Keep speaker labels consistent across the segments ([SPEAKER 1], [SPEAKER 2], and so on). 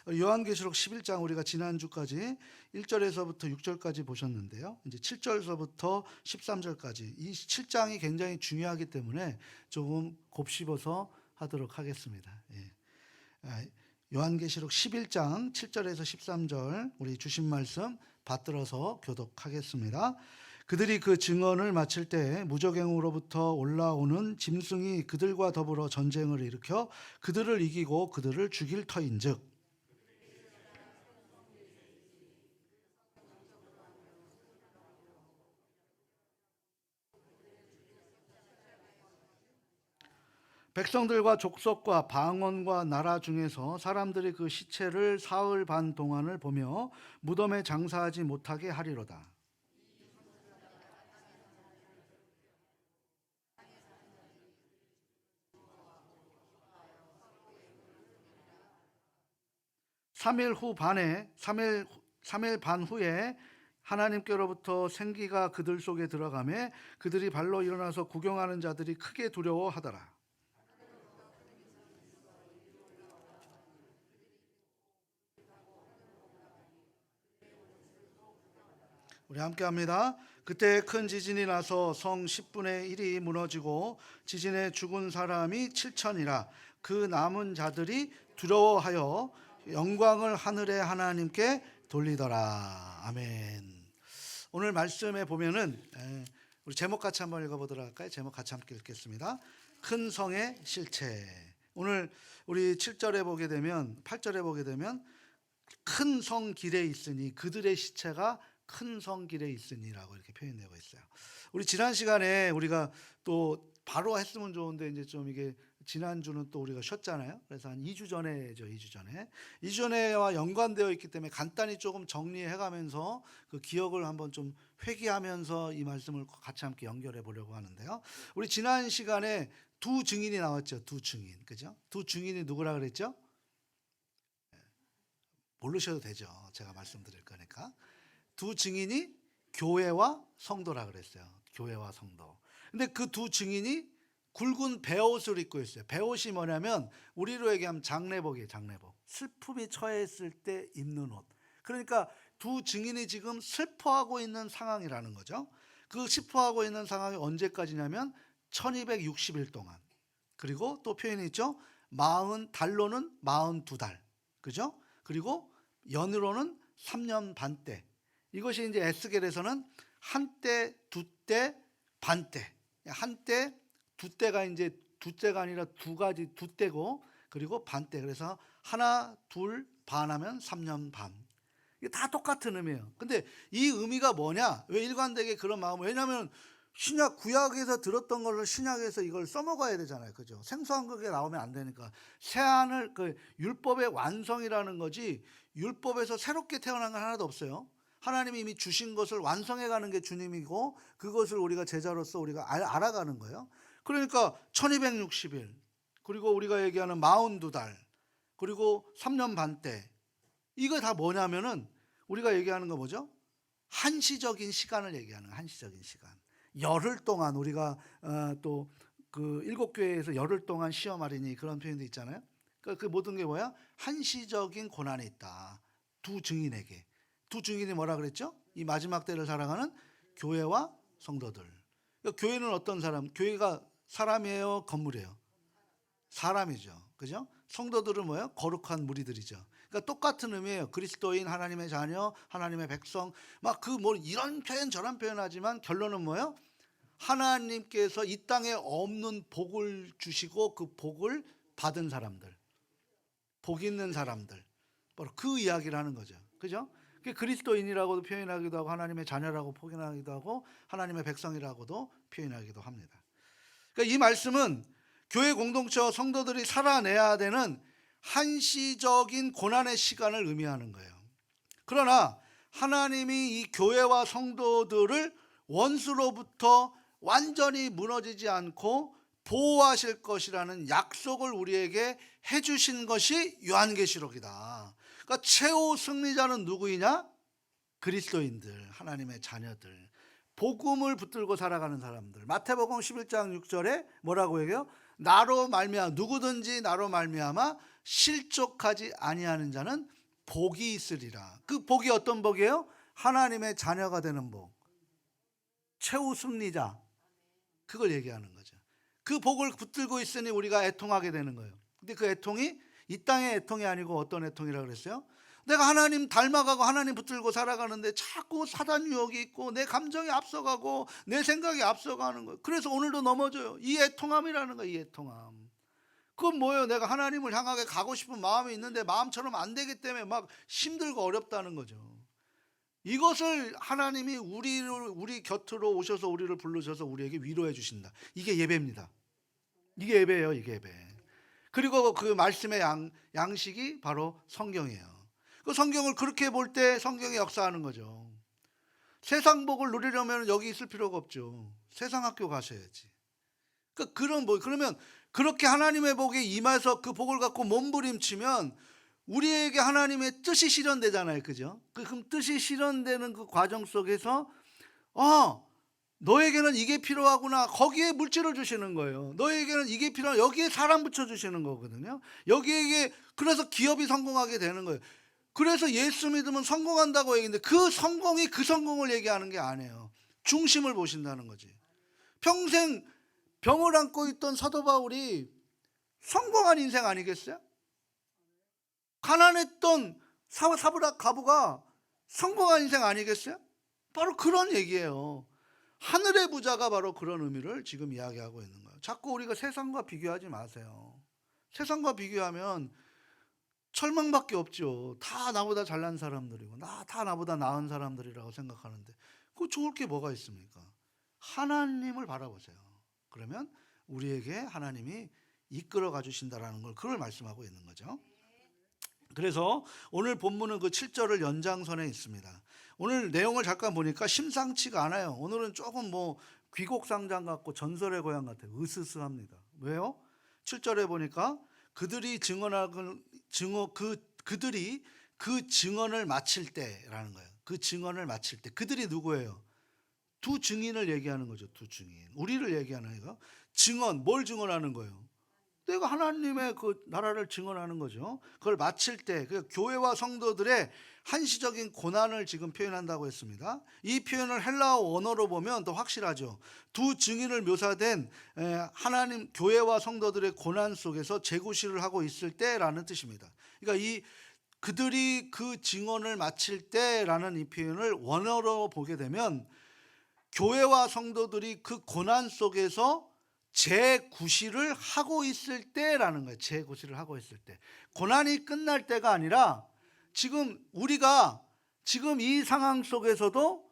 [SPEAKER 1] 요한계시록 11장 우리가 지난주까지 1절에서부터 6절까지 보셨는데요. 이제 7절서부터 13절까지 이 7장이 굉장히 중요하기 때문에 조금 곱씹어서 하도록 하겠습니다. 예. 요한계시록 11장 7절에서 13절 우리 주신 말씀 받들어서 교독하겠습니다. 그들이 그 증언을 마칠 때 무저갱으로부터 올라오는 짐승이 그들과 더불어 전쟁을 일으켜 그들을 이기고 그들을 죽일 터인즉 백성들과 족속과 방언과 나라 중에서 사람들이 그 시체를 사흘 반 동안을 보며 무덤에 장사하지 못하게 하리로다. 삼일 반 후에 하나님께로부터 생기가 그들 속에 들어가매 그들이 발로 일어나서 구경하는 자들이 크게 두려워하더라. 우리 함께 합니다. 그때 큰 지진이 나서 성 10분의 1이 무너지고 지진에 죽은 사람이 7천이라. 그 남은 자들이 두려워하여 영광을 하늘의 하나님께 돌리더라. 아멘. 오늘 말씀에 보면은 우리 제목 같이 한번 읽어보도록 할까요? 제목 같이 함께 읽겠습니다. 큰 성의 실체. 오늘 우리 7절에 보게 되면 8절에 보게 되면 큰 성 길에 있으니 그들의 시체가 큰 성 길에 있으니라고 이렇게 표현되고 있어요. 우리 지난 시간에 우리가 또 바로 했으면 좋은데 이제 좀 이게 지난주는 또 우리가 쉬었잖아요. 그래서 한 2주 전에죠. 2주 전에와 연관되어 있기 때문에 간단히 조금 정리해 가면서 그 기억을 한번 좀 회귀하면서 이 말씀을 같이 함께 연결해 보려고 하는데요. 우리 지난 시간에 두 증인이 나왔죠. 두 증인. 그죠? 두 증인이 누구라 그랬죠? 모르셔도 되죠. 제가 말씀드릴 거니까. 두 증인이 교회와 성도라 그랬어요. 교회와 성도. 근데 그 두 증인이 굵은 베옷을 입고 있어요. 베옷이 뭐냐면 우리로 얘기하면 장례복이에요. 장례복. 슬픔이 처했을 때 입는 옷. 그러니까 두 증인이 지금 슬퍼하고 있는 상황이라는 거죠. 그 슬퍼하고 있는 상황이 언제까지냐면 1260일 동안. 그리고 또 표현이 있죠. 달로는 42달. 그죠? 그리고 연으로는 3년 반때. 이것이 이제 에스겔에서는 한때, 두때, 반때. 한때, 두때가 이제 두때가 아니라 두 가지 두때고 그리고 반때. 그래서 하나, 둘, 반하면 3년 반. 이게 다 똑같은 의미예요. 근데 이 의미가 뭐냐? 왜 일관되게 그런 마음? 왜냐하면 신약 구약에서 들었던 것을 신약에서 이걸 써먹어야 되잖아요. 그죠? 생소한 그게 나오면 안 되니까. 새안을 그 율법의 완성이라는 거지 율법에서 새롭게 태어난 건 하나도 없어요. 하나님이 이미 주신 것을 완성해가는 게 주님이고 그것을 우리가 제자로서 우리가 알아가는 거예요. 그러니까 1260일 그리고 우리가 얘기하는 42달 그리고 3년 반때 이거 다 뭐냐면은 우리가 얘기하는 거 뭐죠? 한시적인 시간을 얘기하는 한시적인 시간. 열흘 동안 우리가 또 그 7교회에서 열흘 동안 시험하리니 그런 표현도 있잖아요. 그러니까 그 모든 게 뭐야? 한시적인 고난이 있다. 두 증인에게. 두 증인이 뭐라 그랬죠? 이 마지막 때를 살아가는 교회와 성도들. 그러니까 교회는 어떤 사람? 교회가 사람이에요? 건물이에요? 사람이죠. 그죠? 성도들은 뭐예요? 거룩한 무리들이죠. 그러니까 똑같은 의미예요. 그리스도인, 하나님의 자녀, 하나님의 백성. 막 그 뭐 이런 표현 저런 표현하지만 결론은 뭐예요? 하나님께서 이 땅에 없는 복을 주시고 그 복을 받은 사람들. 복 있는 사람들. 바로 그 이야기를 하는 거죠. 그죠? 그리스도인이라고도 표현하기도 하고 하나님의 자녀라고 표현하기도 하고 하나님의 백성이라고도 표현하기도 합니다. 그러니까 이 말씀은 교회 공동체와 성도들이 살아내야 되는 한시적인 고난의 시간을 의미하는 거예요. 그러나 하나님이 이 교회와 성도들을 원수로부터 완전히 무너지지 않고 보호하실 것이라는 약속을 우리에게 해주신 것이 요한계시록이다. 그러니까 최후 승리자는 누구이냐? 그리스도인들, 하나님의 자녀들, 복음을 붙들고 살아가는 사람들. 마태복음 11장 6절에 뭐라고 얘기해요? 나로 말미암아 누구든지 나로 말미암아 실족하지 아니하는 자는 복이 있으리라. 그 복이 어떤 복이에요? 하나님의 자녀가 되는 복, 최후 승리자, 그걸 얘기하는 거죠. 그 복을 붙들고 있으니 우리가 애통하게 되는 거예요. 근데 그 애통이 이 땅의 애통이 아니고 어떤 애통이라고 그랬어요? 내가 하나님 닮아가고 하나님 붙들고 살아가는데 자꾸 사단 유혹이 있고 내 감정이 앞서가고 내 생각이 앞서가는 거예요. 그래서 오늘도 넘어져요. 이 애통함이라는 거예요. 이 애통함. 그건 뭐예요? 내가 하나님을 향하게 가고 싶은 마음이 있는데 마음처럼 안 되기 때문에 막 힘들고 어렵다는 거죠. 이것을 하나님이 우리 곁으로 오셔서 우리를 부르셔서 우리에게 위로해 주신다. 이게 예배입니다. 이게 예배예요. 이게 예배. 그리고 그 말씀의 양식이 바로 성경이에요. 그 성경을 그렇게 볼 때 성경이 역사하는 거죠. 세상 복을 누리려면 여기 있을 필요가 없죠. 세상 학교 가셔야지. 그러면 그렇게 하나님의 복에 임해서 그 복을 갖고 몸부림치면 우리에게 하나님의 뜻이 실현되잖아요. 그죠? 그럼 뜻이 실현되는 그 과정 속에서 너에게는 이게 필요하구나. 거기에 물질을 주시는 거예요. 너에게는 이게 필요한, 여기에 사람 붙여주시는 거거든요. 여기에, 그래서 기업이 성공하게 되는 거예요. 그래서 예수 믿으면 성공한다고 얘기했는데 그 성공이 그 성공을 얘기하는 게 아니에요. 중심을 보신다는 거지. 평생 병을 안고 있던 사도 바울이 성공한 인생 아니겠어요? 가난했던 사브락 가부가 성공한 인생 아니겠어요? 바로 그런 얘기예요. 하늘의 부자가 바로 그런 의미를 지금 이야기하고 있는 거예요. 자꾸 우리가 세상과 비교하지 마세요. 세상과 비교하면 철망밖에 없죠. 다 나보다 잘난 사람들이고 다 나보다 나은 사람들이라고 생각하는데 그 좋을 게 뭐가 있습니까? 하나님을 바라보세요. 그러면 우리에게 하나님이 이끌어 가주신다라는 걸, 그걸 말씀하고 있는 거죠. 그래서 오늘 본문은 그 7절을 연장선에 있습니다. 오늘 내용을 잠깐 보니까 심상치가 않아요. 오늘은 조금 귀곡상장 같고 전설의 고향 같아요. 으스스합니다. 왜요? 7절에 보니까 그들이 그들이 그 증언을 마칠 때라는 거예요. 그 증언을 마칠 때. 그들이 누구예요? 두 증인을 얘기하는 거죠. 두 증인. 우리를 얘기하는 거예요. 증언, 뭘 증언하는 거예요? 내가 하나님의 그 나라를 증언하는 거죠. 그걸 마칠 때 그 교회와 성도들의 한시적인 고난을 지금 표현한다고 했습니다. 이 표현을 헬라어 원어로 보면 더 확실하죠. 두 증인을 묘사된 하나님 교회와 성도들의 고난 속에서 재구실을 하고 있을 때라는 뜻입니다. 그러니까 그들이 그 증언을 마칠 때라는 이 표현을 원어로 보게 되면 교회와 성도들이 그 고난 속에서 재구실을 하고 있을 때라는 거예요. 재구실을 하고 있을 때. 고난이 끝날 때가 아니라 우리가 지금 이 상황 속에서도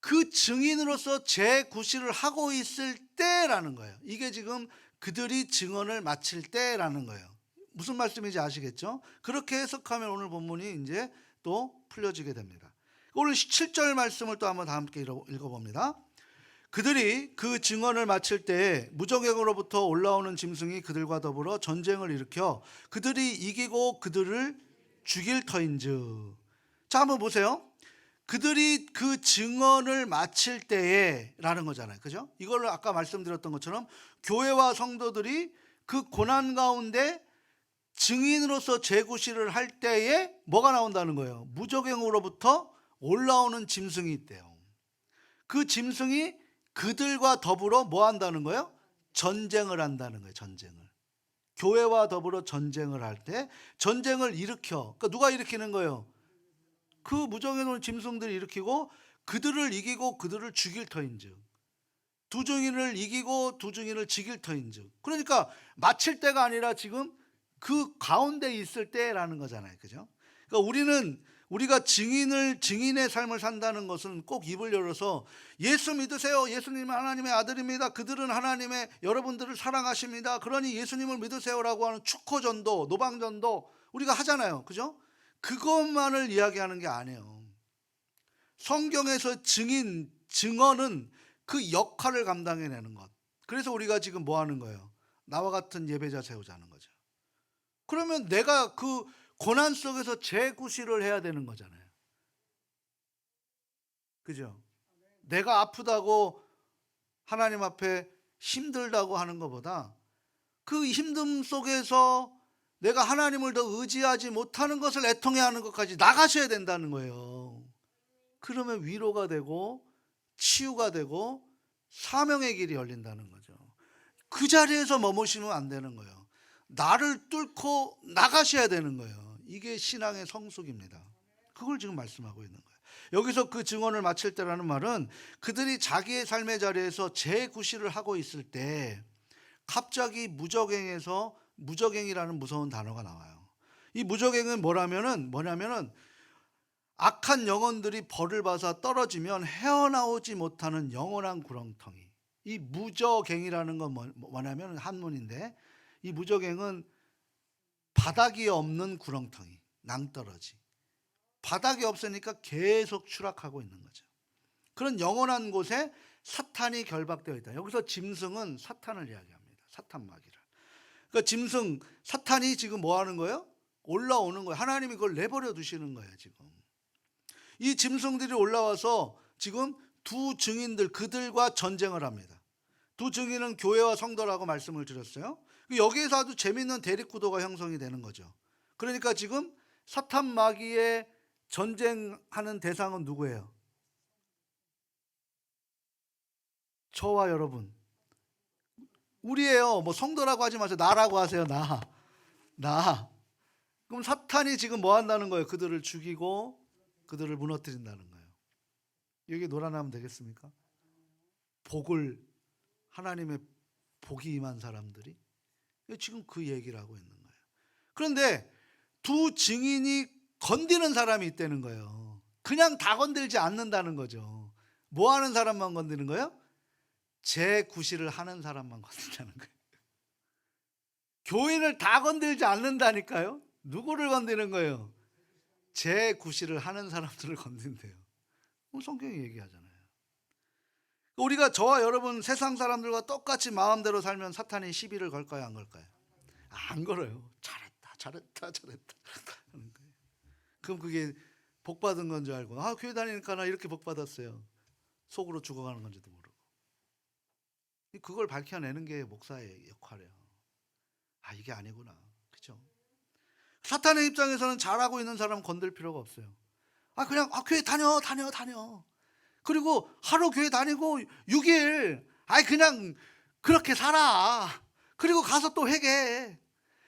[SPEAKER 1] 그 증인으로서 재구실을 하고 있을 때라는 거예요. 이게 지금 그들이 증언을 마칠 때라는 거예요. 무슨 말씀인지 아시겠죠? 그렇게 해석하면 오늘 본문이 이제 또 풀려지게 됩니다. 오늘 7절 말씀을 또 한번 다 함께 읽어봅니다. 그들이 그 증언을 마칠 때에 무적행으로부터 올라오는 짐승이 그들과 더불어 전쟁을 일으켜 그들이 이기고 그들을 죽일 터인즉. 자, 한번 보세요. 그들이 그 증언을 마칠 때에 라는 거잖아요. 그죠? 이걸 아까 말씀드렸던 것처럼 교회와 성도들이 그 고난 가운데 증인으로서 재구실을 할 때에 뭐가 나온다는 거예요? 무적행으로부터 올라오는 짐승이 있대요. 그 짐승이 그들과 더불어 뭐 한다는 거예요? 전쟁을 한다는 거예요. 전쟁을. 교회와 더불어 전쟁을 할 때 전쟁을 일으켜. 그러니까 누가 일으키는 거예요? 그 무정해 놓은 짐승들이 일으키고 그들을 이기고 그들을 죽일 터인즉. 두 증인을 이기고 두 증인을 죽일 터인즉. 그러니까 마칠 때가 아니라 지금 그 가운데 있을 때라는 거잖아요. 그죠? 그러니까 우리가 증인의 삶을 산다는 것은 꼭 입을 열어서 예수 믿으세요. 예수님은 하나님의 아들입니다. 그들은 하나님의 여러분들을 사랑하십니다. 그러니 예수님을 믿으세요라고 하는 축호전도, 노방전도 우리가 하잖아요. 그죠? 그것만을 이야기하는 게 아니에요. 성경에서 증언은 그 역할을 감당해내는 것. 그래서 우리가 지금 뭐 하는 거예요? 나와 같은 예배자 세우자는 거죠. 그러면 내가 그 고난 속에서 재구실을 해야 되는 거잖아요. 그죠? 내가 아프다고 하나님 앞에 힘들다고 하는 것보다 그 힘듦 속에서 내가 하나님을 더 의지하지 못하는 것을 애통해 하는 것까지 나가셔야 된다는 거예요. 그러면 위로가 되고 치유가 되고 사명의 길이 열린다는 거죠. 그 자리에서 머무시면 안 되는 거예요. 나를 뚫고 나가셔야 되는 거예요. 이게 신앙의 성숙입니다. 그걸 지금 말씀하고 있는 거예요. 여기서 그 증언을 마칠 때라는 말은 그들이 자기의 삶의 자리에서 재구실을 하고 있을 때 갑자기 무적행에서 무적행이라는 무서운 단어가 나와요. 이 무적행은 뭐냐면은 악한 영혼들이 벌을 받아 떨어지면 헤어나오지 못하는 영원한 구렁텅이. 이 무적행이라는 건 뭐냐면 한문인데, 이 무적행은 바닥이 없는 구렁텅이, 낭떠러지. 바닥이 없으니까 계속 추락하고 있는 거죠. 그런 영원한 곳에 사탄이 결박되어 있다. 여기서 짐승은 사탄을 이야기합니다. 사탄 마귀를. 그러니까 짐승, 사탄이 지금 뭐 하는 거예요? 올라오는 거예요. 하나님이 그걸 내버려 두시는 거예요, 지금. 이 짐승들이 올라와서 지금 두 증인들, 그들과 전쟁을 합니다. 두 증인은 교회와 성도라고 말씀을 드렸어요. 여기에서 아주 재밌는 대립구도가 형성이 되는 거죠. 그러니까 지금 사탄 마귀의 전쟁하는 대상은 누구예요? 저와 여러분. 우리예요. 뭐 성도라고 하지 마세요. 나라고 하세요. 나. 그럼 사탄이 지금 뭐 한다는 거예요? 그들을 죽이고 그들을 무너뜨린다는 거예요. 여기 놀아나면 되겠습니까? 하나님의 복이 임한 사람들이 지금 그 얘기를 하고 있는 거예요. 그런데 두 증인이 건드는 사람이 있다는 거예요. 그냥 다 건들지 않는다는 거죠. 뭐 하는 사람만 건드는 거예요? 재구실을 하는 사람만 건든다는 거예요. 교인을 다 건들지 않는다니까요. 누구를 건드는 거예요? 재구실을 하는 사람들을 건든대요. 성경이 얘기하잖아요. 우리가 저와 여러분 세상 사람들과 똑같이 마음대로 살면 사탄이 시비를 걸까요, 안 걸까요? 안 걸어요. 잘했다 하는 거예요. 그럼 그게 복 받은 건 줄 알고, 교회 다니니까 나 이렇게 복 받았어요. 속으로 죽어가는 건지도 모르고. 그걸 밝혀내는 게 목사의 역할이에요. 이게 아니구나. 그죠? 사탄의 입장에서는 잘하고 있는 사람 건들 필요가 없어요. 그냥 교회 다녀. 그리고 하루 교회 다니고 6일 그냥 그렇게 살아. 그리고 가서 또 회개해.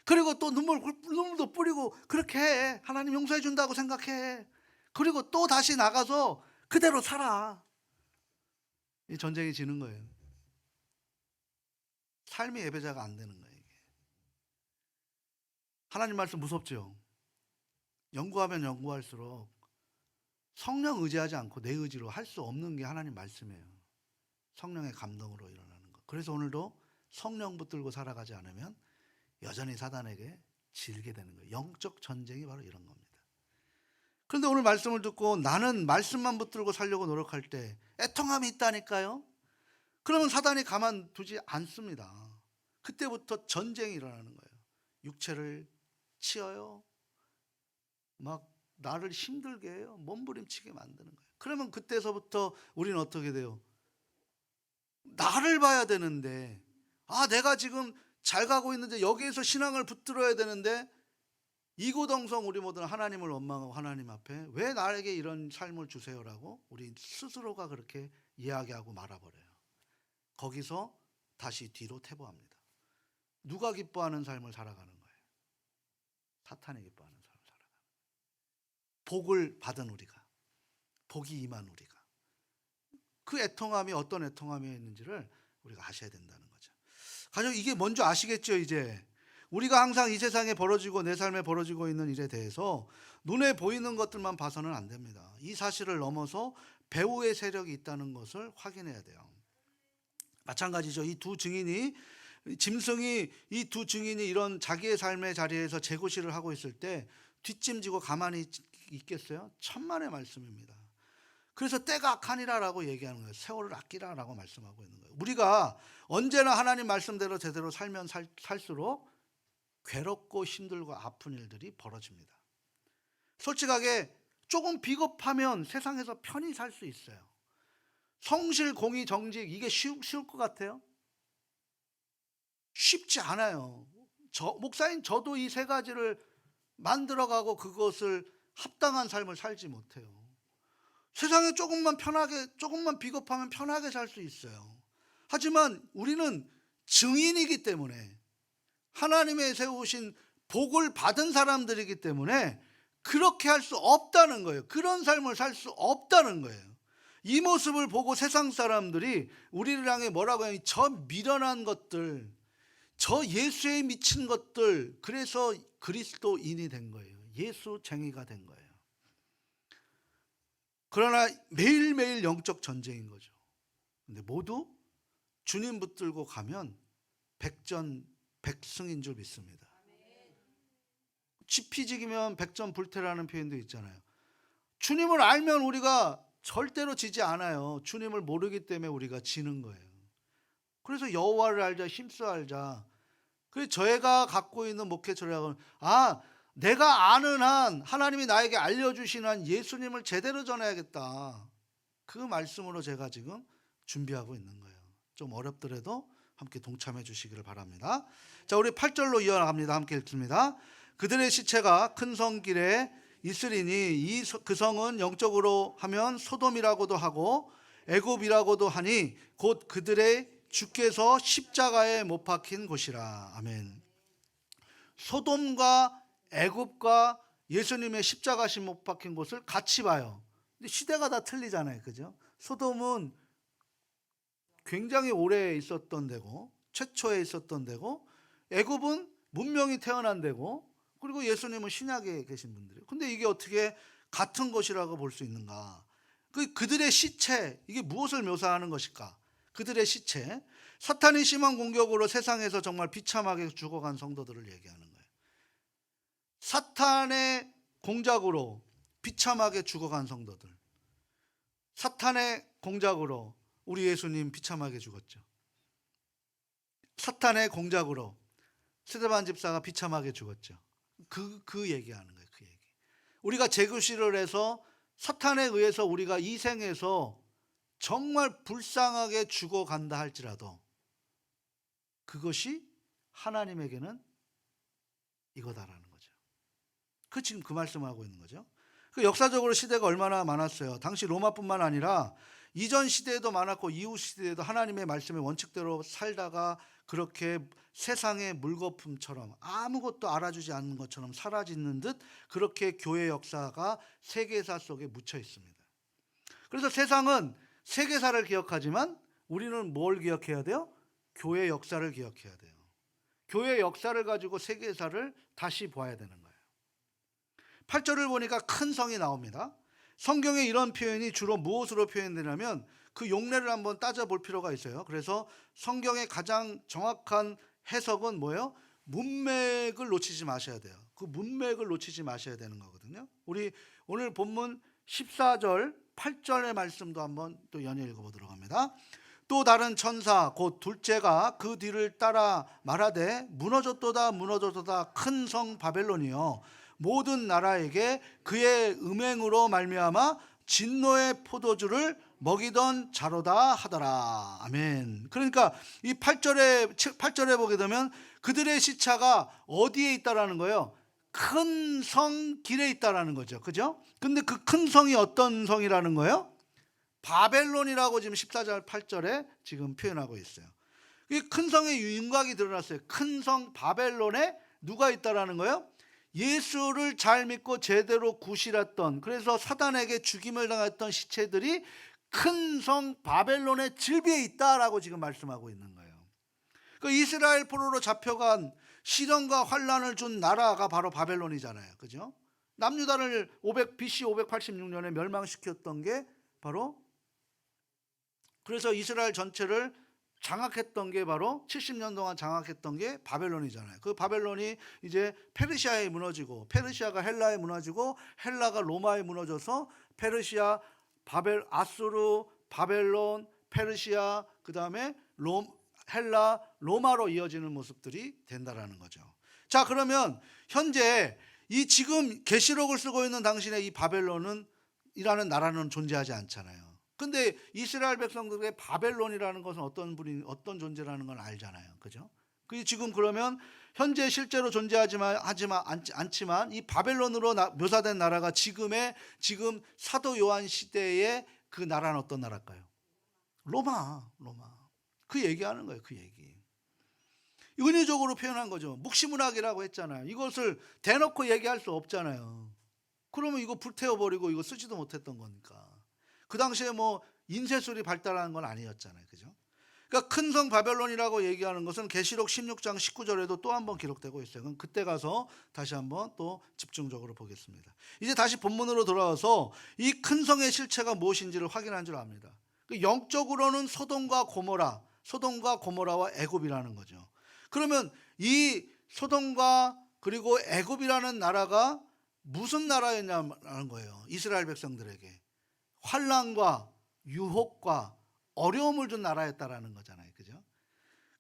[SPEAKER 1] 그리고 또 눈물도 뿌리고 그렇게 해. 하나님 용서해 준다고 생각해. 그리고 또 다시 나가서 그대로 살아. 이 전쟁이 지는 거예요. 삶의 예배자가 안 되는 거예요. 이게. 하나님 말씀 무섭죠. 연구하면 연구할수록 성령 의지하지 않고 내 의지로 할 수 없는 게 하나님 말씀이에요. 성령의 감동으로 일어나는 거. 그래서 오늘도 성령 붙들고 살아가지 않으면 여전히 사단에게 질게 되는 거예요. 영적 전쟁이 바로 이런 겁니다. 그런데 오늘 말씀을 듣고 나는 말씀만 붙들고 살려고 노력할 때 애통함이 있다니까요. 그러면 사단이 가만두지 않습니다. 그때부터 전쟁이 일어나는 거예요. 육체를 치어요. 막 나를 힘들게 해요. 몸부림치게 만드는 거예요. 그러면 그때서부터 우리는 어떻게 돼요? 나를 봐야 되는데, 내가 지금 잘 가고 있는데 여기에서 신앙을 붙들어야 되는데 이고동성 우리 모두는 하나님을 원망하고 하나님 앞에 왜 나에게 이런 삶을 주세요라고 우리 스스로가 그렇게 이야기하고 말아버려요. 거기서 다시 뒤로 퇴보합니다. 누가 기뻐하는 삶을 살아가는 거예요? 사탄이 기뻐하는 삶을 살아가는 거예요. 복을 받은 우리가, 복이 임한 우리가, 그 애통함이 어떤 애통함이었는지를 우리가 아셔야 된다는 거죠. 가족, 이게 뭔지 아시겠죠? 이제 우리가 항상 이 세상에 벌어지고 내 삶에 벌어지고 있는 일에 대해서 눈에 보이는 것들만 봐서는 안 됩니다. 이 사실을 넘어서 배후의 세력이 있다는 것을 확인해야 돼요. 마찬가지죠. 이 두 증인이, 짐승이, 이 두 증인이 이런 자기의 삶의 자리에서 재고시를 하고 있을 때 뒷짐지고 가만히 있겠어요? 천만의 말씀입니다. 그래서 때가 악하니라라고 얘기하는 거예요. 세월을 아끼라라고 말씀하고 있는 거예요. 우리가 언제나 하나님 말씀대로 제대로 살면 살수록 괴롭고 힘들고 아픈 일들이 벌어집니다. 솔직하게 조금 비겁하면 세상에서 편히 살 수 있어요. 성실, 공의, 정직, 이게 쉬울 것 같아요? 쉽지 않아요. 목사님 저도 이 세 가지를 만들어가고 그것을 합당한 삶을 살지 못해요. 세상에 조금만 편하게, 조금만 비겁하면 편하게 살 수 있어요. 하지만 우리는 증인이기 때문에, 하나님의 세우신 복을 받은 사람들이기 때문에 그렇게 할 수 없다는 거예요. 그런 삶을 살 수 없다는 거예요. 이 모습을 보고 세상 사람들이 우리를 향해 뭐라고 해요? 저 미련한 것들, 저 예수에 미친 것들, 그래서 그리스도인이 된 거예요. 예수쟁이가 된 거예요. 그러나 매일매일 영적 전쟁인 거죠. 근데 모두 주님 붙들고 가면 백전백승인 줄 믿습니다. 지피지기면 백전불태라는 표현도 있잖아요. 주님을 알면 우리가 절대로 지지 않아요. 주님을 모르기 때문에 우리가 지는 거예요. 그래서 여호와를 알자, 힘써 알자. 그래서 저희가 갖고 있는 목회 전략은, 내가 아는 한, 하나님이 나에게 알려주신 한 예수님을 제대로 전해야겠다. 그 말씀으로 제가 지금 준비하고 있는 거예요. 좀 어렵더라도 함께 동참해 주시기를 바랍니다. 자, 우리 8절로 이어갑니다. 함께 읽습니다. 그들의 시체가 큰 성 길에 있으리니 그 성은 영적으로 하면 소돔이라고도 하고 애굽이라고도 하니 곧 그들의 주께서 십자가에 못 박힌 곳이라. 아멘. 소돔과 애굽과 예수님의 십자가에 못 박힌 곳을 같이 봐요. 근데 시대가 다 틀리잖아요. 그죠? 소돔은 굉장히 오래 있었던 데고, 최초에 있었던 데고, 애굽은 문명이 태어난 데고, 그리고 예수님은 신약에 계신 분들이에요. 근데 이게 어떻게 같은 것이라고 볼 수 있는가? 그들의 시체, 이게 무엇을 묘사하는 것일까? 그들의 시체, 사탄이 심한 공격으로 세상에서 정말 비참하게 죽어간 성도들을 얘기하는 거예요. 사탄의 공작으로 비참하게 죽어간 성도들, 사탄의 공작으로 우리 예수님 비참하게 죽었죠. 사탄의 공작으로 스데반 집사가 비참하게 죽었죠. 그 얘기하는 거예요. 그 얘기. 우리가 재구시를 해서 사탄에 의해서 우리가 이 생에서 정말 불쌍하게 죽어간다 할지라도 그것이 하나님에게는 이거다라는 거죠. 지금 그 말씀을 하고 있는 거죠. 역사적으로 시대가 얼마나 많았어요. 당시 로마뿐만 아니라 이전 시대에도 많았고 이후 시대에도 하나님의 말씀의 원칙대로 살다가 그렇게 세상의 물거품처럼 아무것도 알아주지 않는 것처럼 사라지는 듯 그렇게 교회 역사가 세계사 속에 묻혀 있습니다. 그래서 세상은 세계사를 기억하지만 우리는 뭘 기억해야 돼요? 교회 역사를 기억해야 돼요. 교회 역사를 가지고 세계사를 다시 봐야 되는 거예요. 8절을 보니까 큰 성이 나옵니다. 성경에 이런 표현이 주로 무엇으로 표현되냐면 그 용례를 한번 따져볼 필요가 있어요. 그래서 성경의 가장 정확한 해석은 뭐예요? 문맥을 놓치지 마셔야 돼요. 그 문맥을 놓치지 마셔야 되는 거거든요. 우리 오늘 본문 14절 8절의 말씀도 한번 또 연이어 읽어보도록 합니다. 또 다른 천사 곧 둘째가 그 뒤를 따라 말하되 무너졌도다 무너졌도다 큰 성 바벨론이여 모든 나라에게 그의 음행으로 말미암아 진노의 포도주를 먹이던 자로다 하더라. 아멘. 그러니까 이 8절에 보게 되면 그들의 시차가 어디에 있다라는 거예요? 큰 성 길에 있다라는 거죠. 그죠? 근데 그 큰 성이 어떤 성이라는 거예요? 바벨론이라고 지금 14절 8절에 지금 표현하고 있어요. 이 큰 성의 윤곽이 드러났어요. 큰 성 바벨론에 누가 있다라는 거예요? 예수를 잘 믿고 제대로 구실했던, 그래서 사단에게 죽임을 당했던 시체들이 큰 성 바벨론의 질비에 있다라고 지금 말씀하고 있는 거예요. 이스라엘 포로로 잡혀간 시련과 환란을 준 나라가 바로 바벨론이잖아요. 그죠? 남유다를 BC 586년에 멸망시켰던 게 바로, 그래서 이스라엘 전체를 장악했던 게 바로 70년 동안 장악했던 게 바벨론이잖아요. 그 바벨론이 이제 페르시아에 무너지고, 페르시아가 헬라에 무너지고, 헬라가 로마에 무너져서 페르시아, 아수르, 바벨론, 페르시아, 그 다음에 헬라, 로마로 이어지는 모습들이 된다라는 거죠. 자, 그러면 현재 이 지금 계시록을 쓰고 있는 당신의 이 바벨론은 이라는 나라는 존재하지 않잖아요. 근데 이스라엘 백성들의 바벨론이라는 것은 어떤 존재라는 걸 알잖아요. 그죠? 지금 그러면 현재 실제로 않지만 이 바벨론으로 묘사된 나라가 지금 사도 요한 시대의 그 나라는 어떤 나라일까요? 로마. 그 얘기하는 거예요. 그 얘기. 은유적으로 표현한 거죠. 묵시문학이라고 했잖아요. 이것을 대놓고 얘기할 수 없잖아요. 그러면 이거 불태워버리고 이거 쓰지도 못했던 거니까. 그 당시에 뭐 인쇄술이 발달한 건 아니었잖아요. 그죠? 그러니까 큰 성 바벨론이라고 얘기하는 것은 계시록 16장 19절에도 또 한 번 기록되고 있어요. 그럼 그때 가서 다시 한번 또 집중적으로 보겠습니다. 이제 다시 본문으로 돌아와서 이 큰 성의 실체가 무엇인지를 확인한 줄 압니다. 영적으로는 소돔과 고모라와 애굽이라는 거죠. 그러면 이 소돔과 그리고 애굽이라는 나라가 무슨 나라였냐는 거예요. 이스라엘 백성들에게 환난과 유혹과 어려움을 준 나라였다라는 거잖아요. 그죠?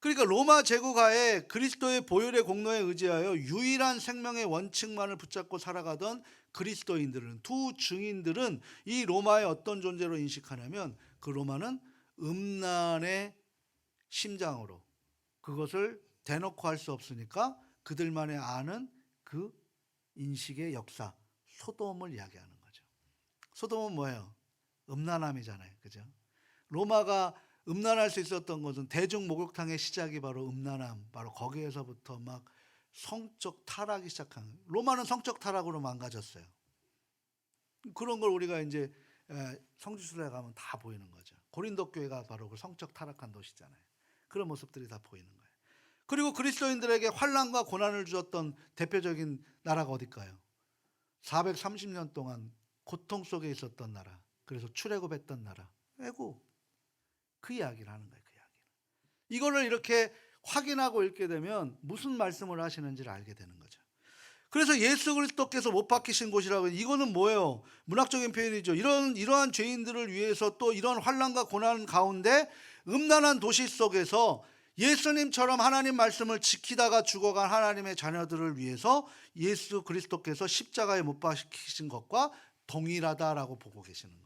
[SPEAKER 1] 그러니까 로마 제국하에 그리스도의 보혈의 공로에 의지하여 유일한 생명의 원칙만을 붙잡고 살아가던 그리스도인들은, 두 증인들은 이 로마의 어떤 존재로 인식하냐면 그 로마는 음란의 심장으로, 그것을 대놓고 할 수 없으니까 그들만의 아는 그 인식의 역사, 소돔을 이야기하는 거죠. 소돔은 뭐예요? 음란함이잖아요. 그죠? 로마가 음란할 수 있었던 것은 대중 목욕탕의 시작이 바로 음란함, 바로 거기에서부터 막 성적 타락이 시작한 거예요. 로마는 성적 타락으로 망가졌어요. 그런 걸 우리가 이제 성지순례 가면 다 보이는 거죠. 고린도 교회가 바로 그 성적 타락한 도시잖아요. 그런 모습들이 다 보이는 거예요. 그리고 그리스도인들에게 환난과 고난을 주었던 대표적인 나라가 어딜까요? 430년 동안 고통 속에 있었던 나라, 그래서 출애굽했던 나라, 애굽. 그 이야기를 하는 거예요. 그 이야기를. 이거를 이렇게 확인하고 읽게 되면 무슨 말씀을 하시는지를 알게 되는 거죠. 그래서 예수 그리스도께서 못 박히신 곳이라고, 이거는 뭐예요? 문학적인 표현이죠. 이러한 죄인들을 위해서 또 이런 환난과 고난 가운데 음란한 도시 속에서 예수님처럼 하나님 말씀을 지키다가 죽어간 하나님의 자녀들을 위해서 예수 그리스도께서 십자가에 못 박히신 것과 동일하다라고 보고 계시는 거예요.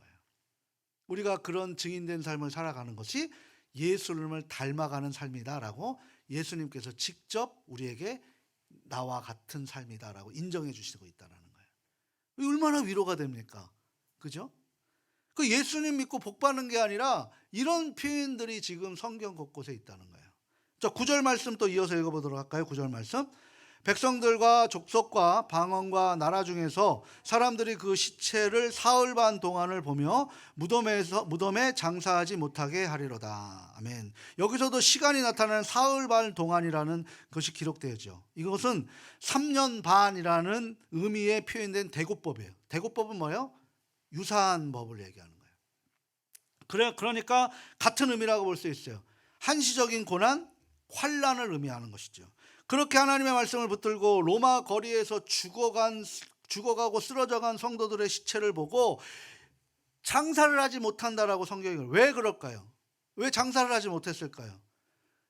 [SPEAKER 1] 우리가 그런 증인된 삶을 살아가는 것이 예수님을 닮아가는 삶이다라고 예수님께서 직접 우리에게 나와 같은 삶이다라고 인정해 주시고 있다는 거예요. 얼마나 위로가 됩니까? 그죠? 그 예수님 믿고 복 받는 게 아니라 이런 표현들이 지금 성경 곳곳에 있다는 거예요. 자, 9절 말씀 또 이어서 읽어보도록 할까요? 9절 말씀. 백성들과 족속과 방언과 나라 중에서 사람들이 그 시체를 사흘 반 동안을 보며 무덤에 장사하지 못하게 하리로다. 아멘. 여기서도 시간이 나타나는 사흘 반 동안이라는 것이 기록되죠. 이것은 3년 반이라는 의미에 표현된 대고법이에요. 대고법은 뭐예요? 유사한 법을 얘기하는 거예요. 그러니까 같은 의미라고 볼 수 있어요. 한시적인 고난, 환난을 의미하는 것이죠. 그렇게 하나님의 말씀을 붙들고 로마 거리에서 죽어가고 쓰러져간 성도들의 시체를 보고 장사를 하지 못한다라고 성경이, 왜 그럴까요? 왜 장사를 하지 못했을까요?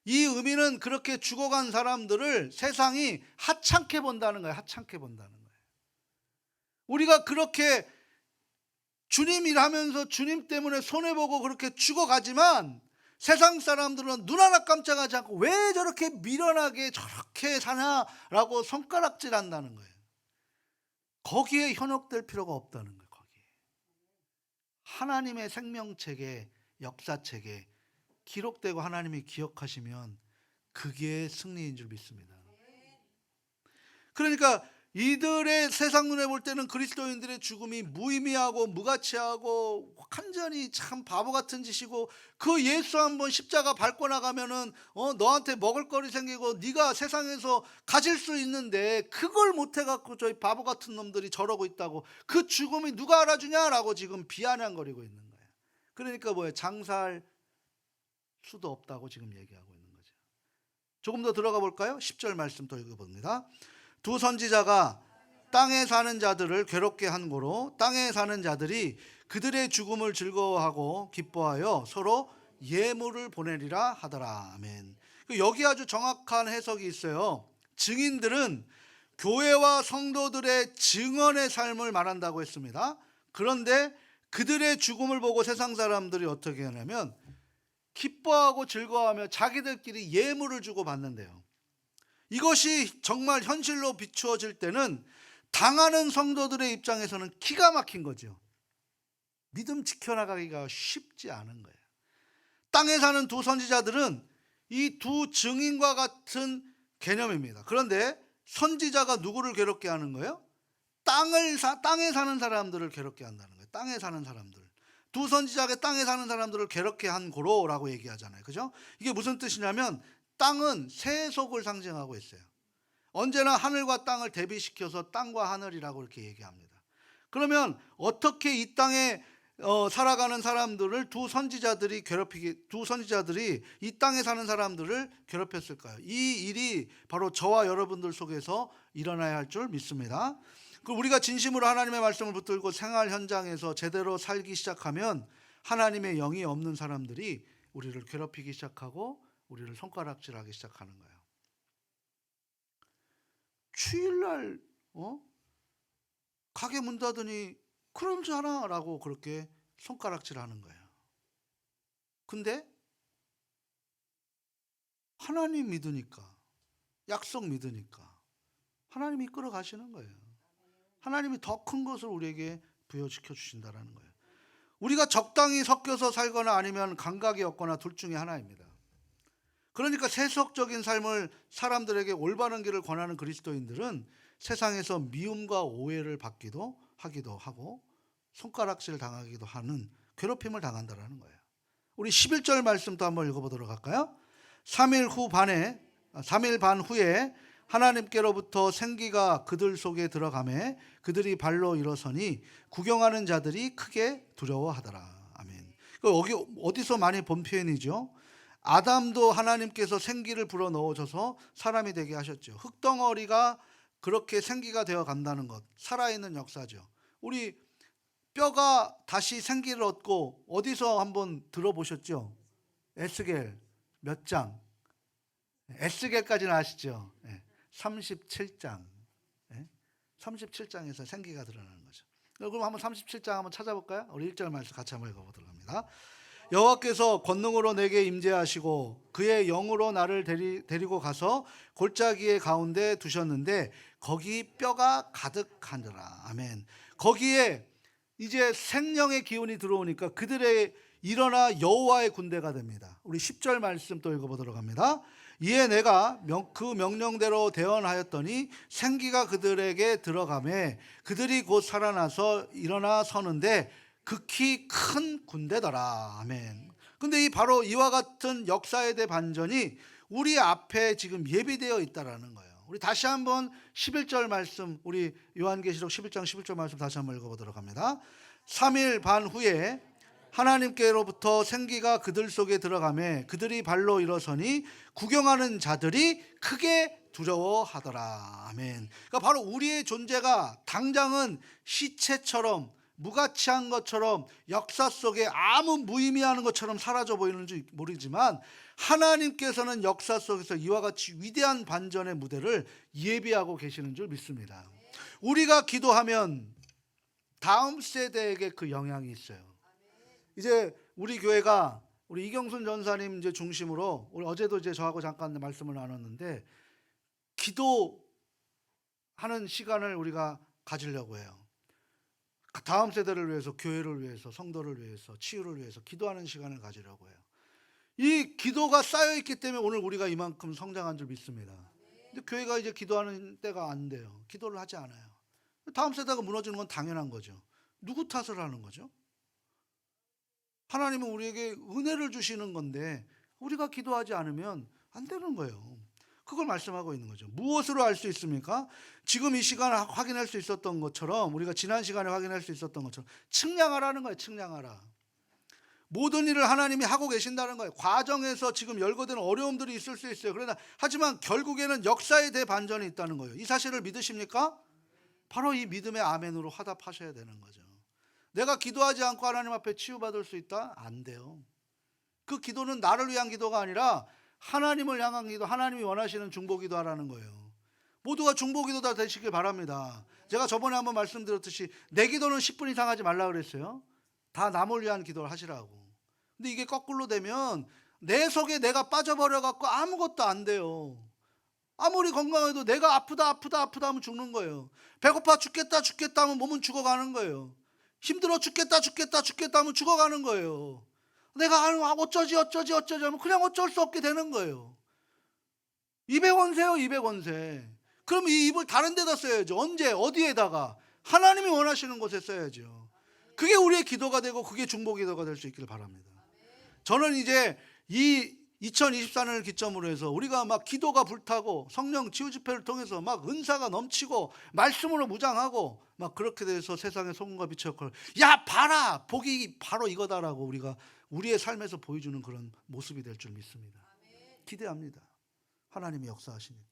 [SPEAKER 1] 이 의미는 그렇게 죽어간 사람들을 세상이 하찮게 본다는 거예요. 하찮게 본다는 거예요. 우리가 그렇게 주님 일하면서 주님 때문에 손해보고 그렇게 죽어가지만 세상 사람들은 눈 하나 깜짝하지 않고 왜 저렇게 미련하게 저렇게 사냐라고 손가락질 한다는 거예요. 거기에 현혹될 필요가 없다는 거예요. 거기에 하나님의 생명책에, 역사책에 기록되고 하나님이 기억하시면 그게 승리인 줄 믿습니다. 그러니까 이들의 세상 눈에 볼 때는 그리스도인들의 죽음이 무의미하고 무가치하고 완전히 참 바보 같은 짓이고, 그 예수 한번 십자가 밟고 나가면은 너한테 먹을거리 생기고 네가 세상에서 가질 수 있는데 그걸 못해갖고 저희 바보 같은 놈들이 저러고 있다고, 그 죽음이 누가 알아주냐라고 지금 비아냥거리고 있는 거예요. 그러니까 뭐예요? 장사할 수도 없다고 지금 얘기하고 있는 거죠. 조금 더 들어가 볼까요? 10절 말씀 또 읽어봅니다. 두 선지자가 땅에 사는 자들을 괴롭게 한 고로 땅에 사는 자들이 그들의 죽음을 즐거워하고 기뻐하여 서로 예물을 보내리라 하더라. 아멘. 여기 아주 정확한 해석이 있어요. 증인들은 교회와 성도들의 증언의 삶을 말한다고 했습니다. 그런데 그들의 죽음을 보고 세상 사람들이 어떻게 하냐면 기뻐하고 즐거워하며 자기들끼리 예물을 주고 받는데요. 이것이 정말 현실로 비추어질 때는 당하는 성도들의 입장에서는 기가 막힌 거죠. 믿음 지켜나가기가 쉽지 않은 거예요. 땅에 사는 두 선지자들은 이 두 증인과 같은 개념입니다. 그런데 선지자가 누구를 괴롭게 하는 거예요? 땅에 사는 사람들을 괴롭게 한다는 거예요. 땅에 사는 사람들. 두 선지자가 땅에 사는 사람들을 괴롭게 한 고로라고 얘기하잖아요. 그죠? 이게 무슨 뜻이냐면 땅은 세속을 상징하고 있어요. 언제나 하늘과 땅을 대비시켜서 땅과 하늘이라고 이렇게 얘기합니다. 그러면 어떻게 이 땅에 살아가는 사람들을 두 선지자들이 이 땅에 사는 사람들을 괴롭혔을까요? 이 일이 바로 저와 여러분들 속에서 일어나야 할 줄 믿습니다. 우리가 진심으로 하나님의 말씀을 붙들고 생활 현장에서 제대로 살기 시작하면 하나님의 영이 없는 사람들이 우리를 괴롭히기 시작하고 우리를 손가락질하기 시작하는 거예요. 주일날 가게 문 닫으니 그러잖아 라고 그렇게 손가락질하는 거예요. 근데 하나님 믿으니까, 약속 믿으니까 하나님이 이끌어 가시는 거예요. 하나님이 더 큰 것을 우리에게 부여시켜 주신다라는 거예요. 우리가 적당히 섞여서 살거나 아니면 감각이 없거나 둘 중에 하나입니다. 그러니까 세속적인 삶을 사람들에게 올바른 길을 권하는 그리스도인들은 세상에서 미움과 오해를 받기도 하고 손가락질 당하기도 하는 괴롭힘을 당한다라는 거예요. 우리 11절 말씀도 한번 읽어보도록 할까요? 3일 반 후에 하나님께로부터 생기가 그들 속에 들어가매 그들이 발로 일어서니 구경하는 자들이 크게 두려워하더라. 아멘. 여기 어디서 많이 본 표현이죠? 아담도 하나님께서 생기를 불어넣어줘서 사람이 되게 하셨죠. 흙덩어리가 그렇게 생기가 되어 간다는 것, 살아있는 역사죠. 우리 뼈가 다시 생기를 얻고 어디서 한번 들어보셨죠? 에스겔 몇 장? 에스겔까지는 아시죠? 37장. 37장에서 생기가 드러나는 거죠. 그럼 한번 37장 한번 찾아볼까요? 우리 1절 말씀 같이 한번 읽어보도록 합니다. 여호와께서 권능으로 내게 임재하시고 그의 영으로 나를 데리고 가서 골짜기의 가운데 두셨는데 거기 뼈가 가득하더라. 아멘. 거기에 이제 생명의 기운이 들어오니까 그들의 일어나 여호와의 군대가 됩니다. 우리 10절 말씀 또 읽어보도록 합니다. 이에 내가 그 명령대로 대언하였더니 생기가 그들에게 들어가매 그들이 곧 살아나서 일어나 서는데 극히 큰 군대더라. 아멘. 근데 바로 이와 같은 역사의 대반전이 우리 앞에 지금 예비되어 있다라는 거예요. 우리 다시 한번 11절 말씀, 우리 요한계시록 11장 11절 말씀 다시 한번 읽어보도록 합니다. 3일 반 후에 하나님께로부터 생기가 그들 속에 들어가매 그들이 발로 일어서니 구경하는 자들이 크게 두려워하더라. 아멘. 그러니까 바로 우리의 존재가 당장은 시체처럼 무가치한 것처럼 역사 속에 아무 무의미한 것처럼 사라져 보이는지 모르지만 하나님께서는 역사 속에서 이와 같이 위대한 반전의 무대를 예비하고 계시는 줄 믿습니다. 우리가 기도하면 다음 세대에게 그 영향이 있어요. 이제 우리 교회가 우리 이경순 전사님 이제 중심으로 우리 어제도 이제 저하고 잠깐 말씀을 나눴는데 기도하는 시간을 우리가 가지려고 해요. 다음 세대를 위해서, 교회를 위해서, 성도를 위해서, 치유를 위해서 기도하는 시간을 가지려고 해요. 이 기도가 쌓여있기 때문에 오늘 우리가 이만큼 성장한 줄 믿습니다. 근데 교회가 이제 기도하는 때가 안 돼요. 기도를 하지 않아요. 다음 세대가 무너지는 건 당연한 거죠. 누구 탓을 하는 거죠? 하나님은 우리에게 은혜를 주시는 건데 우리가 기도하지 않으면 안 되는 거예요. 그걸 말씀하고 있는 거죠. 무엇으로 알 수 있습니까? 지금 이 시간에 확인할 수 있었던 것처럼, 우리가 지난 시간에 확인할 수 있었던 것처럼 측량하라는 거예요. 측량하라. 모든 일을 하나님이 하고 계신다는 거예요. 과정에서 지금 열거되는 어려움들이 있을 수 있어요. 그러나 하지만 결국에는 역사의 대반전이 있다는 거예요. 이 사실을 믿으십니까? 바로 이 믿음의 아멘으로 화답하셔야 되는 거죠. 내가 기도하지 않고 하나님 앞에 치유받을 수 있다? 안 돼요. 그 기도는 나를 위한 기도가 아니라 하나님을 향한 기도, 하나님이 원하시는 중보기도 하라는 거예요. 모두가 중보기도 다 되시길 바랍니다. 제가 저번에 한번 말씀드렸듯이 내 기도는 10분 이상 하지 말라 그랬어요. 다 남을 위한 기도를 하시라고. 근데 이게 거꾸로 되면 내 속에 내가 빠져버려 갖고 아무것도 안 돼요. 아무리 건강해도 내가 아프다 아프다 아프다 하면 죽는 거예요. 배고파 죽겠다 죽겠다 하면 몸은 죽어가는 거예요. 힘들어 죽겠다 죽겠다 죽겠다 하면 죽어가는 거예요. 내가 어쩌지 어쩌지 어쩌지 하면 그냥 어쩔 수 없게 되는 거예요. 200원세요 200원세. 그럼 이 입을 다른 데다 써야죠. 언제 어디에다가? 하나님이 원하시는 곳에 써야죠. 그게 우리의 기도가 되고 그게 중보기도가 될 수 있기를 바랍니다. 저는 이제 이 2024년을 기점으로 해서 우리가 막 기도가 불타고 성령 치유 집회를 통해서 막 은사가 넘치고 말씀으로 무장하고 막 그렇게 돼서 세상의 소금과 빛의 역할을, 야 봐라 복이 바로 이거다라고 우리가 우리의 삶에서 보여주는 그런 모습이 될 줄 믿습니다. 기대합니다. 하나님이 역사하시니까.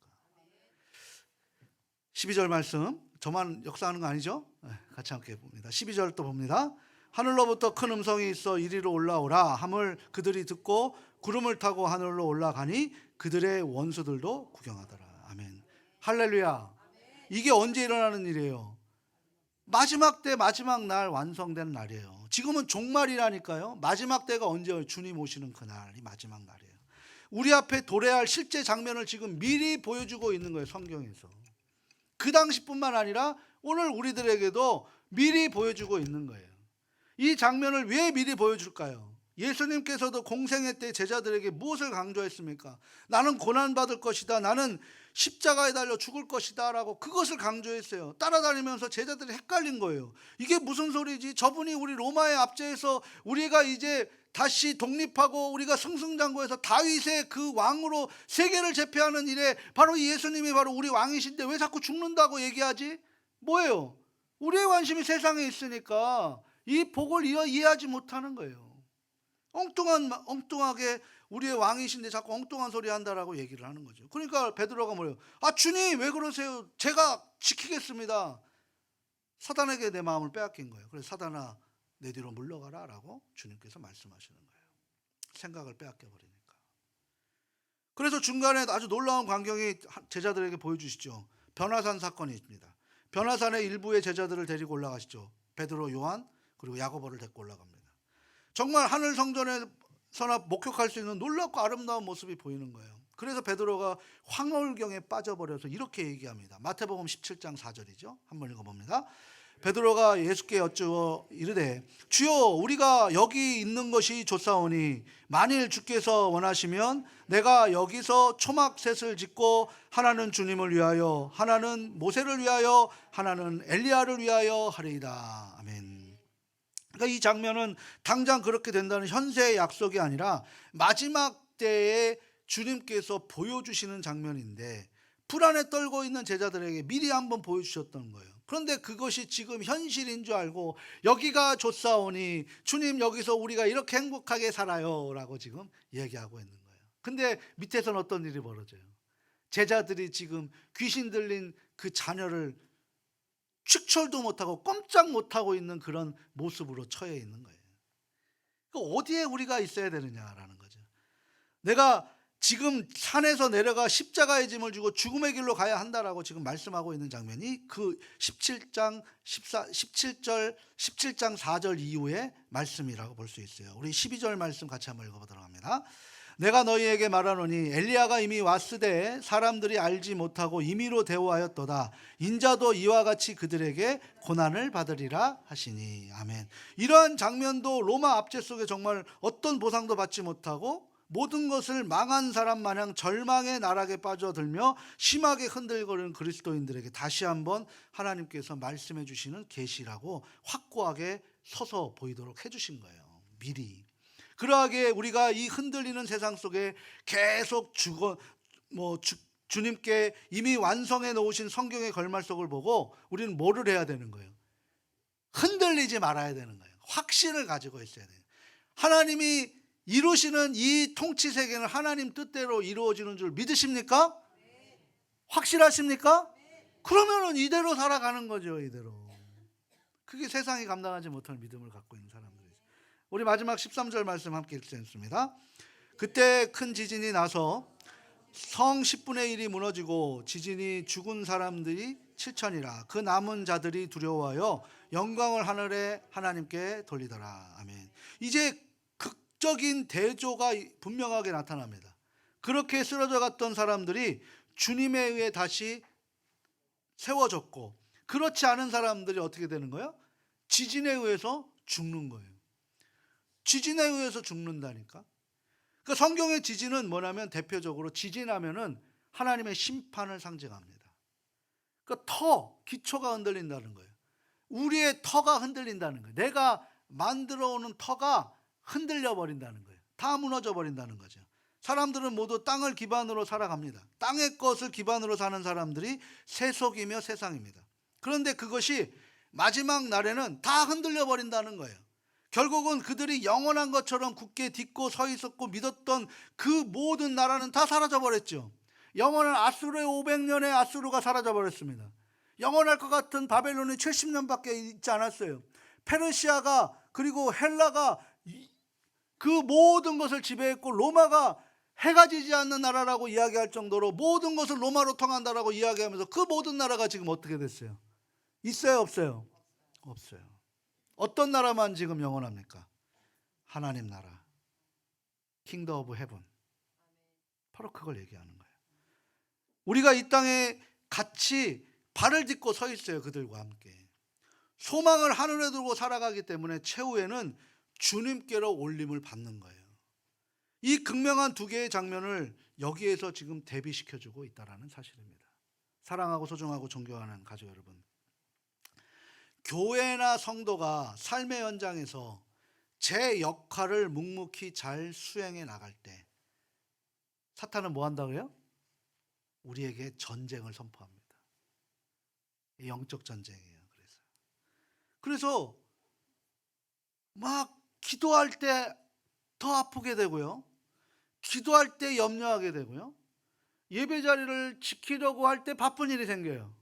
[SPEAKER 1] 12절 말씀, 저만 역사하는 거 아니죠? 같이 함께 봅니다. 12절 또 봅니다. 하늘로부터 큰 음성이 있어 이리로 올라오라 함을 그들이 듣고 구름을 타고 하늘로 올라가니 그들의 원수들도 구경하더라. 아멘. 할렐루야. 이게 언제 일어나는 일이에요? 마지막 때 마지막 날 완성되는 날이에요. 지금은 종말이라니까요. 마지막 때가 언제예요? 주님 오시는 그날이 마지막 날이에요. 우리 앞에 도래할 실제 장면을 지금 미리 보여주고 있는 거예요. 성경에서. 그 당시뿐만 아니라 오늘 우리들에게도 미리 보여주고 있는 거예요. 이 장면을 왜 미리 보여줄까요? 예수님께서도 공생애 때 제자들에게 무엇을 강조했습니까? 나는 고난받을 것이다, 나는 십자가에 달려 죽을 것이다 라고 그것을 강조했어요. 따라다니면서 제자들이 헷갈린 거예요. 이게 무슨 소리지? 저분이 우리 로마의 압제에서 우리가 이제 다시 독립하고 우리가 승승장구해서 다윗의 그 왕으로 세계를 제패하는 일에 바로 이 예수님이 바로 우리 왕이신데 왜 자꾸 죽는다고 얘기하지? 뭐예요? 우리의 관심이 세상에 있으니까 이 복을 이해하지 못하는 거예요. 엉뚱하게 우리의 왕이신데 자꾸 엉뚱한 소리 한다라고 얘기를 하는 거죠. 그러니까 베드로가 뭐예요? 아 주님 왜 그러세요? 제가 지키겠습니다. 사단에게 내 마음을 빼앗긴 거예요. 그래서 사단아 내 뒤로 물러가라 라고 주님께서 말씀하시는 거예요. 생각을 빼앗겨 버리니까. 그래서 중간에 아주 놀라운 광경이 제자들에게 보여주시죠. 변화산 사건이 있습니다. 변화산에 일부의 제자들을 데리고 올라가시죠. 베드로, 요한 그리고 야고보를 데리고 올라갑니다. 정말 하늘 성전에서나 목격할 수 있는 놀랍고 아름다운 모습이 보이는 거예요. 그래서 베드로가 황홀경에 빠져버려서 이렇게 얘기합니다. 마태복음 17장 4절이죠. 한번 읽어봅니다. 베드로가 예수께 여쭈어 이르되 주여 우리가 여기 있는 것이 좋사오니 만일 주께서 원하시면 내가 여기서 초막셋을 짓고 하나는 주님을 위하여 하나는 모세를 위하여 하나는 엘리야를 위하여 하리이다. 아멘. 그러니까 이 장면은 당장 그렇게 된다는 현세의 약속이 아니라 마지막 때에 주님께서 보여주시는 장면인데 불안에 떨고 있는 제자들에게 미리 한번 보여주셨던 거예요. 그런데 그것이 지금 현실인 줄 알고 여기가 좋사오니 주님 여기서 우리가 이렇게 행복하게 살아요 라고 지금 얘기하고 있는 거예요. 근데 밑에서는 어떤 일이 벌어져요? 제자들이 지금 귀신 들린 그 자녀를 축철도 못하고 꼼짝 못하고 있는 그런 모습으로 처해 있는 거예요. 그러니까 어디에 우리가 있어야 되느냐라는 거죠. 내가 지금 산에서 내려가 십자가의 짐을 지고 죽음의 길로 가야 한다라고 지금 말씀하고 있는 장면이 그 17장 4절 이후의 말씀이라고 볼 수 있어요. 우리 12절 말씀 같이 한번 읽어보도록 합니다. 내가 너희에게 말하노니 엘리야가 이미 왔으되 사람들이 알지 못하고 임의로 대우하였도다. 인자도 이와 같이 그들에게 고난을 받으리라 하시니. 아멘. 이러한 장면도 로마 압제 속에 정말 어떤 보상도 받지 못하고 모든 것을 망한 사람 마냥 절망의 나락에 빠져들며 심하게 흔들거리는 그리스도인들에게 다시 한번 하나님께서 말씀해 주시는 계시라고 확고하게 서서 보이도록 해주신 거예요. 미리. 그러하게 우리가 이 흔들리는 세상 속에 계속 주님께 이미 완성해 놓으신 성경의 걸말속을 보고 우리는 뭐를 해야 되는 거예요? 흔들리지 말아야 되는 거예요. 확신을 가지고 있어야 돼요. 하나님이 이루시는 이 통치 세계는 하나님 뜻대로 이루어지는 줄 믿으십니까? 확실하십니까? 그러면은 이대로 살아가는 거죠. 이대로. 그게 세상이 감당하지 못할 믿음을 갖고 있는 사람들이죠. 우리 마지막 13절 말씀 함께 읽겠습니다. 그때 큰 지진이 나서 성 10분의 1이 무너지고 지진이 죽은 사람들이 7천이라. 그 남은 자들이 두려워하여 영광을 하늘에 하나님께 돌리더라. 아멘. 이제 극적인 대조가 분명하게 나타납니다. 그렇게 쓰러져 갔던 사람들이 주님에 의해 다시 세워졌고, 그렇지 않은 사람들이 어떻게 되는 거예요? 지진에 의해서 죽는 거예요. 지진에 의해서 죽는다니까. 그러니까 성경의 지진은 뭐냐면 대표적으로 지진하면은 하나님의 심판을 상징합니다. 그러니까 기초가 흔들린다는 거예요. 우리의 터가 흔들린다는 거예요. 내가 만들어 오는 터가 흔들려 버린다는 거예요. 다 무너져 버린다는 거죠. 사람들은 모두 땅을 기반으로 살아갑니다. 땅의 것을 기반으로 사는 사람들이 세속이며 세상입니다. 그런데 그것이 마지막 날에는 다 흔들려 버린다는 거예요. 결국은 그들이 영원한 것처럼 굳게 딛고 서 있었고 믿었던 그 모든 나라는 다 사라져 버렸죠. 영원한 아수르의 500년의 아수르가 사라져 버렸습니다. 영원할 것 같은 바벨론이 70년밖에 있지 않았어요. 페르시아가, 그리고 헬라가 그 모든 것을 지배했고, 로마가 해가 지지 않는 나라라고 이야기할 정도로 모든 것을 로마로 통한다라고 이야기하면서 그 모든 나라가 지금 어떻게 됐어요? 있어요, 없어요? 없어요. 어떤 나라만 지금 영원합니까? 하나님 나라, 킹덤 오브 헤븐. 바로 그걸 얘기하는 거예요. 우리가 이 땅에 같이 발을 딛고 서 있어요. 그들과 함께 소망을 하늘에 두고 살아가기 때문에 최후에는 주님께로 올림을 받는 거예요. 이 극명한 두 개의 장면을 여기에서 지금 대비시켜주고 있다는 사실입니다. 사랑하고 소중하고 존경하는 가족 여러분, 교회나 성도가 삶의 현장에서 제 역할을 묵묵히 잘 수행해 나갈 때 사탄은 뭐 한다고요? 우리에게 전쟁을 선포합니다. 영적 전쟁이에요. 그래서 막 기도할 때 더 아프게 되고요, 기도할 때 염려하게 되고요, 예배 자리를 지키려고 할 때 바쁜 일이 생겨요.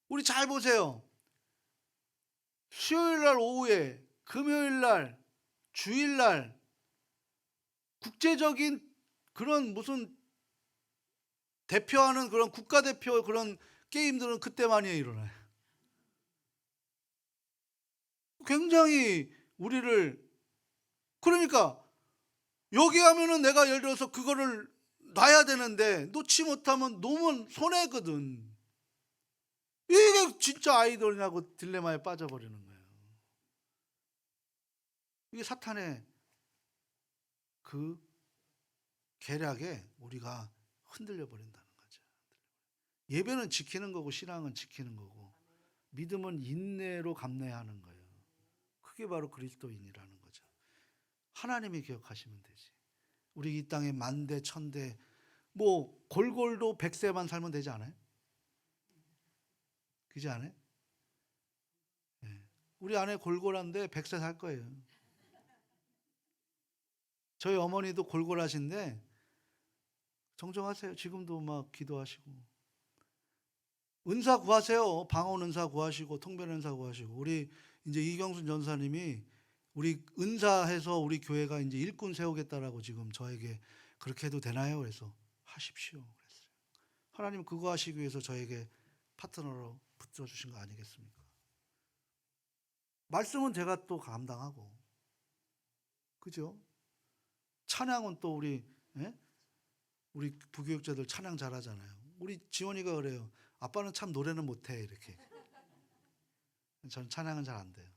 [SPEAKER 1] 우리 잘 보세요. 수요일 날 오후에, 금요일 날, 주일 날 국제적인 그런 무슨 대표하는 그런 국가대표 그런 게임들은 그때 많이 일어나요. 굉장히 우리를, 그러니까 여기 하면은 내가 예를 들어서 그거를 놔야 되는데 놓지 못하면 놓으면 손해거든. 이게 진짜 아이돌이냐고 딜레마에 빠져버리는 거예요. 이게 사탄의 그 계략에 우리가 흔들려 버린다는 거죠. 예배는 지키는 거고 신앙은 지키는 거고 믿음은 인내로 감내하는 거예요. 그게 바로 그리스도인이라는 거죠. 하나님이 기억하시면 되지. 우리 이 땅에 만대 천대 뭐 골골도 100세만 살면 되지 않아요? 그지 않아요? 네. 우리 아내 골골한데 100세 살 거예요. 저희 어머니도 골골하신데 정정하세요. 지금도 막 기도하시고 은사 구하세요. 방언 은사 구하시고 통변 은사 구하시고, 우리 이제 이경순 전사님이 우리 은사해서 우리 교회가 이제 일꾼 세우겠다라고 지금 저에게 그렇게 해도 되나요? 그래서 하십시오 그랬어요. 하나님 그거 하시기 위해서 저에게 파트너로 붙여 주신 거 아니겠습니까? 말씀은 제가 또 감당하고, 그죠? 찬양은 또 예? 우리 부교육자들 찬양 잘하잖아요. 우리 지원이가 그래요. 아빠는 참 노래는 못해 이렇게. 저는 찬양은 잘 안 돼요.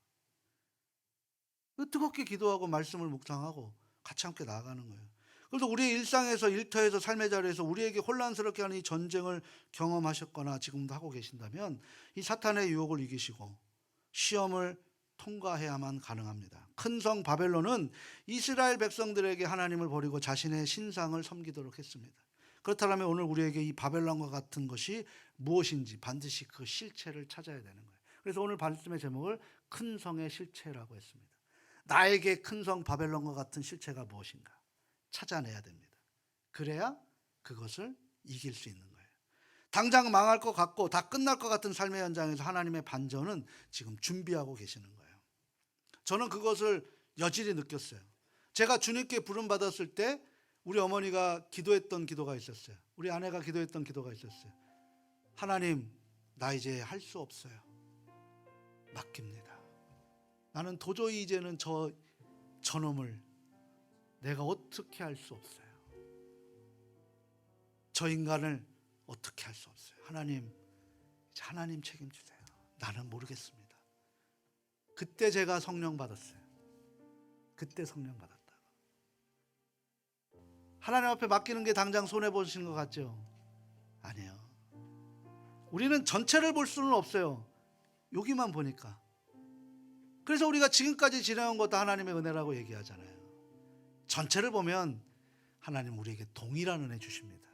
[SPEAKER 1] 뜨겁게 기도하고 말씀을 묵상하고 같이 함께 나아가는 거예요. 그래서 우리의 일상에서, 일터에서, 삶의 자리에서 우리에게 혼란스럽게 하는 이 전쟁을 경험하셨거나 지금도 하고 계신다면 이 사탄의 유혹을 이기시고 시험을 통과해야만 가능합니다. 큰 성 바벨론은 이스라엘 백성들에게 하나님을 버리고 자신의 신상을 섬기도록 했습니다. 그렇다면 오늘 우리에게 이 바벨론과 같은 것이 무엇인지 반드시 그 실체를 찾아야 되는 거예요. 그래서 오늘 말씀의 제목을 큰 성의 실체라고 했습니다. 나에게 큰 성 바벨론과 같은 실체가 무엇인가 찾아내야 됩니다. 그래야 그것을 이길 수 있는 거예요. 당장 망할 것 같고 다 끝날 것 같은 삶의 현장에서 하나님의 반전은 지금 준비하고 계시는 거예요. 저는 그것을 여실히 느꼈어요. 제가 주님께 부름받았을 때 우리 어머니가 기도했던 기도가 있었어요. 우리 아내가 기도했던 기도가 있었어요. 하나님, 나 이제 할 수 없어요. 맡깁니다. 나는 도저히 이제는 저놈을 내가 어떻게 할 수 없어요. 저 인간을 어떻게 할 수 없어요. 하나님, 이제 하나님 책임지세요. 나는 모르겠습니다. 그때 제가 성령 받았어요. 그때 성령 받았다. 하나님 앞에 맡기는 게 당장 손해보시는 것 같죠? 아니에요. 우리는 전체를 볼 수는 없어요. 여기만 보니까. 그래서 우리가 지금까지 지내온 것도 하나님의 은혜라고 얘기하잖아요. 전체를 보면 하나님 우리에게 동일한 은혜 주십니다.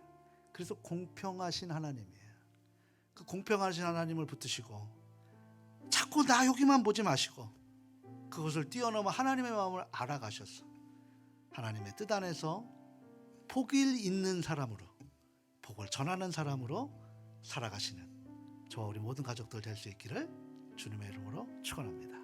[SPEAKER 1] 그래서 공평하신 하나님이에요. 그 공평하신 하나님을 붙드시고 자꾸 나 여기만 보지 마시고 그것을 뛰어넘어 하나님의 마음을 알아가셔서 하나님의 뜻 안에서 복일 있는 사람으로, 복을 전하는 사람으로 살아가시는 저와 우리 모든 가족들 될 수 있기를 주님의 이름으로 축원합니다.